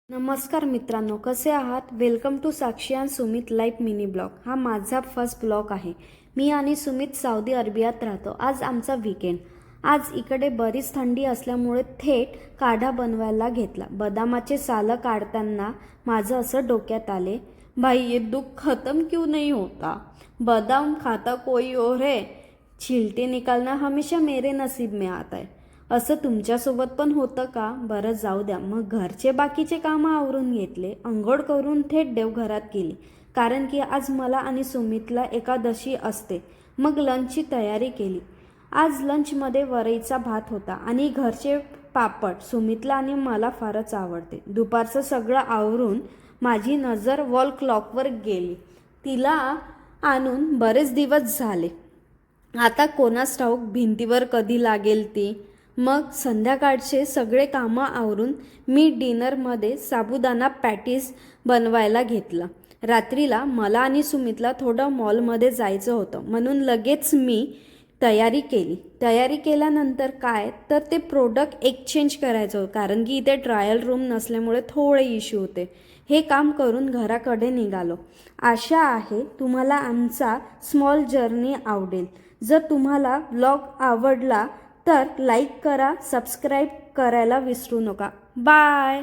नमस्कार मित्रांनो, कसे आहात? वेलकम टू साक्षी आणि सुमित लाईफ मिनी ब्लॉग. हा माझा फर्स्ट ब्लॉग आहे. मी आणि सुमित सौदी अरेबियात राहतो. आज आमचा वीकेंड. आज इकडे बरीच थंडी असल्यामुळे थेट काढा बनवायला घेतला. बदामाचे सालं काढताना माझं असं डोक्यात आले, भाई ये दुख खत्म क्यों नहीं होता? बादाम खाता कोई और है, छिलटे निकालना हमेशा मेरे नसीब में आता है. असं तुमच्यासोबत पण होतं का? बरं जाऊ द्या. मग घरचे बाकीचे कामं आवरून घेतले. अंघोळ करून थेट देवघरात गेली, कारण की आज मला आणि सुमितला एकादशी असते. मग लंचची तयारी केली. आज लंचमध्ये वरईचा भात होता आणि घरचे पापड. सुमितला आणि मला फारच आवडते. दुपारचं सगळं आवरून माझी नजर वॉल क्लॉकवर गेली. तिला आणून बरेच दिवस झाले. आता कोणास ठाऊक भिंतीवर कधी लागेल ती. मग संध्याकाळचे सगळे कामं आवरून मी डिनरमध्ये साबुदाणा पॅटीस बनवायला घेतलं. रात्रीला मला आणि सुमितला थोडं मॉलमध्ये जायचं होतं, म्हणून लगेच मी तयारी केली. तयारी केल्यानंतर काय तर ते प्रोडक्ट एक्सचेंज करायचं होतं, कारण की इथे ट्रायल रूम नसल्यामुळे थोडे इश्यू होते. हे काम करून घराकडे निघालो. आशा आहे तुम्हाला आमचा स्मॉल जर्नी आवडेल. जर तुम्हाला ब्लॉग आवडला तर लाईक करा, सबस्क्राईब करायला विसरू नका. बाय.